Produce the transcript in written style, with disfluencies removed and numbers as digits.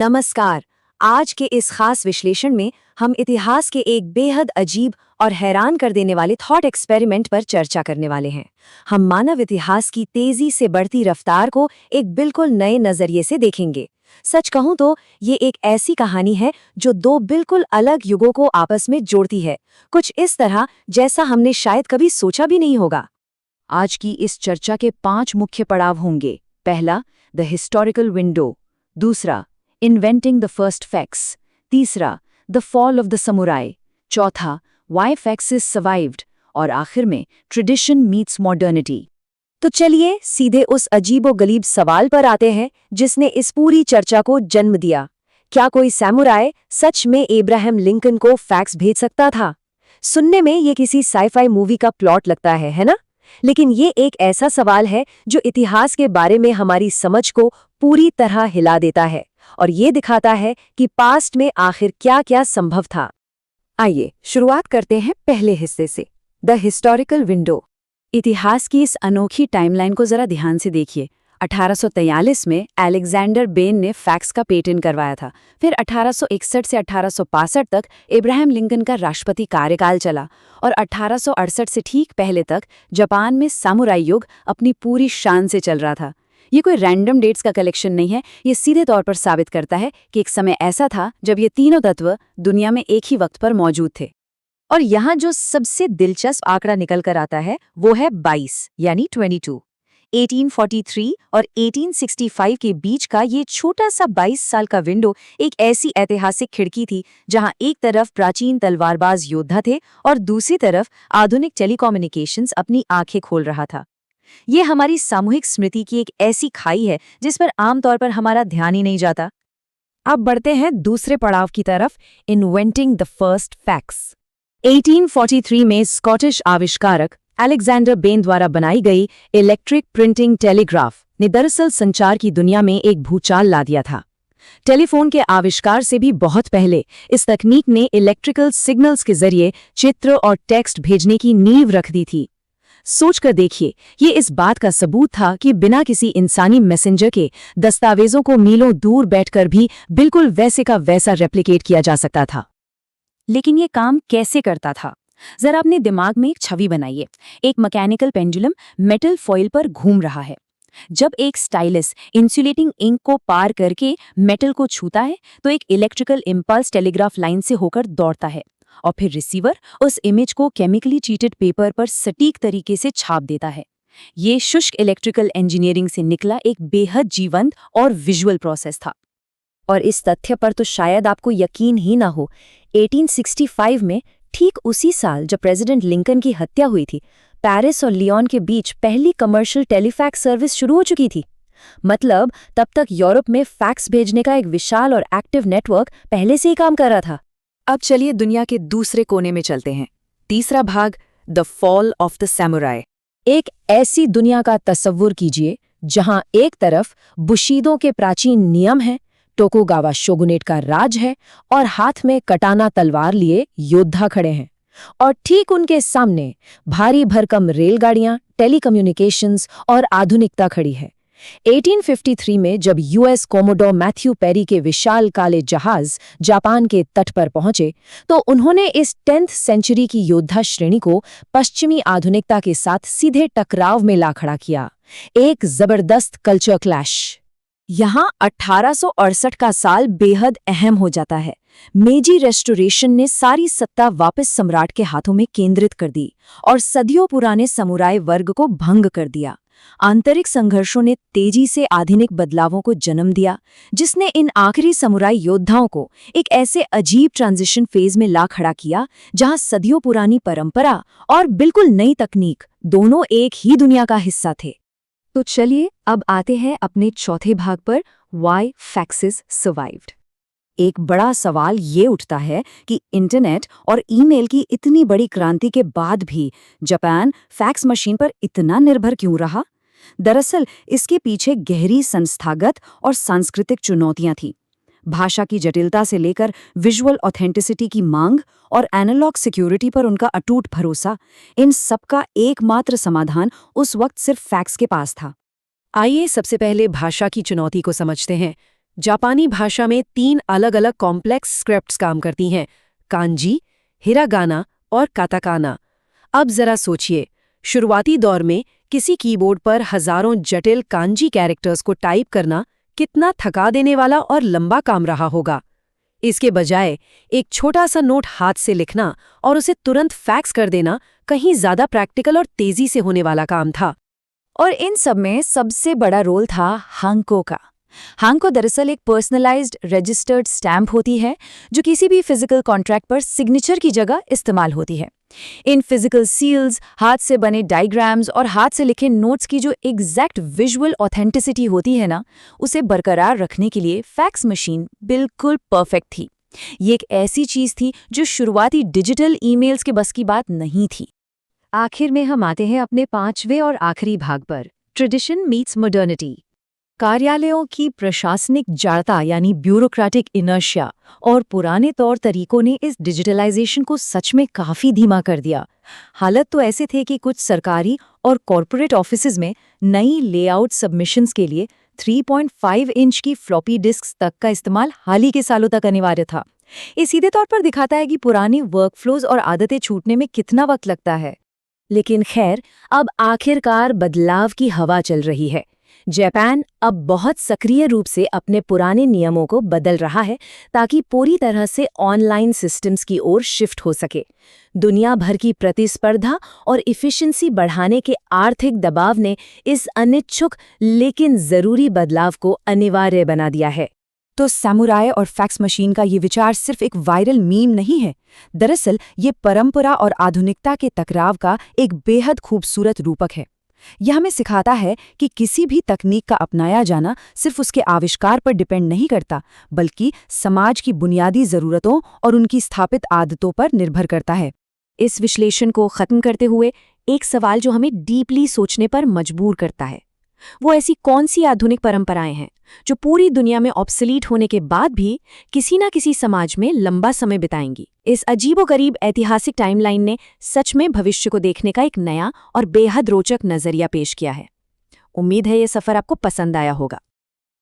नमस्कार। आज के इस खास विश्लेषण में हम इतिहास के एक बेहद अजीब और हैरान कर देने वाले थॉट एक्सपेरिमेंट पर चर्चा करने वाले हैं। हम मानव इतिहास की तेजी से बढ़ती रफ्तार को एक बिल्कुल नए नजरिए से देखेंगे। सच कहूं तो ये एक ऐसी कहानी है जो दो बिल्कुल अलग युगों को आपस में जोड़ती है, कुछ इस तरह जैसा हमने शायद कभी सोचा भी नहीं होगा। आज की इस चर्चा के 5 मुख्य पड़ाव होंगे। पहला, द हिस्टोरिकल विंडो। दूसरा, इन्वेंटिंग द फर्स्ट फैक्स। तीसरा, the fall of the samurai. चौथा, वाई फैक्सेस सर्वाइव्ड। और आखिर में, ट्रेडिशन मीट्स मॉडर्निटी। तो चलिए सीधे उस अजीबोगरीब सवाल पर आते हैं जिसने इस पूरी चर्चा को जन्म दिया। क्या कोई सैमुराई सच में इब्राहिम लिंकन को फैक्स भेज सकता था? सुनने में ये किसी साइफाई मूवी का प्लॉट लगता है ना? लेकिन ये एक ऐसा सवाल है जो इतिहास के बारे में हमारी समझ को पूरी तरह हिला देता है और ये दिखाता है कि पास्ट में आखिर क्या-क्या संभव था। आइए शुरुआत करते हैं पहले हिस्से से, द हिस्टोरिकल विंडो। इतिहास की इस अनोखी टाइमलाइन को जरा ध्यान से देखिए। 1843 में अलेक्जेंडर बेन ने फैक्स का पेटेंट करवाया था। फिर 1861 से 1865 तक इब्राहिम लिंकन का राष्ट्रपति कार्यकाल चला और 1868 से ठीक पहले तक जापान में सामुराई युग अपनी पूरी शान से चल रहा था। ये कोई रैंडम डेट्स का कलेक्शन नहीं है, ये सीधे तौर पर साबित करता है कि एक समय ऐसा था जब ये तीनों तत्व दुनिया में एक ही वक्त पर मौजूद थे। और यहाँ जो सबसे दिलचस्प आंकड़ा निकल कर आता है वो है 22 यानी 22। 1843 और 1865 के बीच का ये छोटा सा 22 साल का विंडो एक ऐसी ऐतिहासिक खिड़की थी जहां एक तरफ प्राचीन तलवारबाज योद्धा थे और दूसरी तरफ आधुनिक टेलीकम्युनिकेशंस अपनी आंखें खोल रहा था। ये हमारी सामूहिक स्मृति की एक ऐसी खाई है जिस पर आमतौर पर हमारा ध्यान ही नहीं जाता। अब बढ़ते हैं दूसरे पड़ाव की तरफ, इन्वेंटिंग द फर्स्ट फैक्स। 1843 में स्कॉटिश आविष्कारक अलेक्जेंडर बेन द्वारा बनाई गई इलेक्ट्रिक प्रिंटिंग टेलीग्राफ ने दरअसल संचार की दुनिया में एक भूचाल ला दिया था। टेलीफोन के आविष्कार से भी बहुत पहले इस तकनीक ने इलेक्ट्रिकल सिग्नल्स के जरिए चित्र और टेक्स्ट भेजने की नींव रख दी थी। सोचकर देखिए, ये इस बात का सबूत था कि बिना किसी इंसानी मैसेंजर के दस्तावेजों को मीलों दूर बैठकर भी बिल्कुल वैसे का वैसा रेप्लिकेट किया जा सकता था। लेकिन ये काम कैसे करता था? जरा अपने दिमाग में एक छवि बनाइए। एक मैकेनिकल पेंडुलम मेटल फॉइल पर घूम रहा है। जब एक स्टाइलस इंसुलेटिंग इंक को पार करके मेटल को छूता है तो एक इलेक्ट्रिकल इम्पल्स टेलीग्राफ लाइन से होकर दौड़ता है और फिर रिसीवर उस इमेज को केमिकली चीटेड पेपर पर सटीक तरीके से छाप देता है। ये शुष्क इलेक्ट्रिकल इंजीनियरिंग से निकला एक बेहद जीवंत और विजुअल प्रोसेस था। और इस तथ्य पर तो शायद आपको यकीन ही ना हो, 1865 में ठीक उसी साल जब प्रेसिडेंट लिंकन की हत्या हुई थी, पेरिस और लियोन के बीच पहली कमर्शियल टेलीफैक्स सर्विस शुरू हो चुकी थी। मतलब तब तक यूरोप में फैक्स भेजने का एक विशाल और एक्टिव नेटवर्क पहले से ही काम कर रहा था। अब चलिए दुनिया के दूसरे कोने में चलते हैं। तीसरा भाग, the fall of the samurai. एक ऐसी दुनिया का तस्वुर कीजिए जहां एक तरफ बुशीदों के प्राचीन नियम हैं, टोकुगावा शोगुनेट का राज है और हाथ में कटाना तलवार लिए योद्धा खड़े हैं, और ठीक उनके सामने भारी भरकम रेलगाड़ियां, टेलीकम्युनिकेशंस और आधुनिकता खड़ी है। 1853 में जब यूएस कोमोडोर मैथ्यू पेरी के विशाल काले जहाज जापान के तट पर पहुंचे तो उन्होंने इस 10th सेंचुरी की योद्धा श्रेणी को पश्चिमी आधुनिकता के साथ सीधे टकराव में ला खड़ा किया। एक जबरदस्त कल्चर क्लैश। यहाँ 1868 का साल बेहद अहम हो जाता है। मेजी रेस्टोरेशन ने सारी सत्ता वापस सम्राट के हाथों में केंद्रित कर दी और सदियों पुराने समुराई वर्ग को भंग कर दिया। आंतरिक संघर्षों ने तेजी से आधुनिक बदलावों को जन्म दिया, जिसने इन आखिरी समुराई योद्धाओं को एक ऐसे अजीब ट्रांजिशन फेज में ला खड़ा किया जहां सदियों पुरानी परंपरा और बिल्कुल नई तकनीक दोनों एक ही दुनिया का हिस्सा थे। तो चलिए अब आते हैं अपने चौथे भाग पर, वाई फैक्सेस सर्वाइव्ड। एक बड़ा सवाल ये उठता है कि इंटरनेट और ईमेल की इतनी बड़ी क्रांति के बाद भी जापान फैक्स मशीन पर इतना निर्भर क्यों रहा? दरअसल इसके पीछे गहरी संस्थागत और सांस्कृतिक चुनौतियां थीं। भाषा की जटिलता से लेकर विजुअल ऑथेंटिसिटी की मांग और एनालॉग सिक्योरिटी पर उनका अटूट भरोसा, इन सबका एकमात्र समाधान उस वक्त सिर्फ फैक्स के पास था। आइए सबसे पहले भाषा की चुनौती को समझते हैं। जापानी भाषा में 3 अलग-अलग कॉम्प्लेक्स स्क्रिप्ट्स काम करती हैं, कांजी, हिरागाना और काताकाना। अब जरा सोचिए, शुरुआती दौर में किसी कीबोर्ड पर हजारों जटिल कांजी कैरेक्टर्स को टाइप करना कितना थका देने वाला और लंबा काम रहा होगा। इसके बजाय एक छोटा सा नोट हाथ से लिखना और उसे तुरंत फैक्स कर देना कहीं ज्यादा प्रैक्टिकल और तेजी से होने वाला काम था। और इन सब में सबसे बड़ा रोल था हांको का। हांको दरअसल एक पर्सनलाइज्ड रजिस्टर्ड स्टैम्प होती है जो किसी भी फिजिकल कॉन्ट्रैक्ट पर सिग्नेचर की जगह इस्तेमाल होती है। इन फिजिकल सील्स, हाथ से बने डायग्राम्स और हाथ से लिखे नोट्स की जो एग्जैक्ट विजुअल ऑथेंटिसिटी होती है ना, उसे बरकरार रखने के लिए फैक्स मशीन बिल्कुल परफेक्ट थी। ये एक ऐसी चीज थी जो शुरुआती डिजिटल ईमेल्स के बस की बात नहीं थी। आखिर में हम आते हैं अपने 5वें और आखिरी भाग पर, ट्रेडिशन मीट्स मॉडर्निटी। कार्यालयों की प्रशासनिक जाड़ता यानी ब्यूरोक्रेटिक इनर्शिया और पुराने तौर तरीकों ने इस डिजिटलाइजेशन को सच में काफी धीमा कर दिया। हालत तो ऐसे थे कि कुछ सरकारी और कॉरपोरेट ऑफिसेज में नई लेआउट सबमिशंस के लिए 3.5 इंच की फ्लॉपी डिस्क्स तक का इस्तेमाल हाल ही के सालों तक अनिवार्य था। ये सीधे तौर पर दिखाता है कि पुरानी वर्कफ्लोज और आदतें छूटने में कितना वक्त लगता है। लेकिन खैर, अब आखिरकार बदलाव की हवा चल रही है। जापान अब बहुत सक्रिय रूप से अपने पुराने नियमों को बदल रहा है ताकि पूरी तरह से ऑनलाइन सिस्टम्स की ओर शिफ्ट हो सके। दुनिया भर की प्रतिस्पर्धा और इफिशिएंसी बढ़ाने के आर्थिक दबाव ने इस अनिच्छुक लेकिन जरूरी बदलाव को अनिवार्य बना दिया है। तो सैमुराई और फैक्स मशीन का ये विचार सिर्फ एक वायरल मीम नहीं है। दरअसल ये परंपरा और आधुनिकता के टकराव का एक बेहद खूबसूरत रूपक है। यह हमें सिखाता है कि किसी भी तकनीक का अपनाया जाना सिर्फ उसके आविष्कार पर डिपेंड नहीं करता, बल्कि समाज की बुनियादी ज़रूरतों और उनकी स्थापित आदतों पर निर्भर करता है। इस विश्लेषण को ख़त्म करते हुए एक सवाल जो हमें डीपली सोचने पर मजबूर करता है, वो ऐसी कौन सी आधुनिक परंपराएं हैं जो पूरी दुनिया में ऑब्सोलीट होने के बाद भी किसी न किसी समाज में लंबा समय बिताएंगी। इस अजीबोगरीब ऐतिहासिक टाइमलाइन ने सच में भविष्य को देखने का एक नया और बेहद रोचक नजरिया पेश किया है। उम्मीद है ये सफर आपको पसंद आया होगा।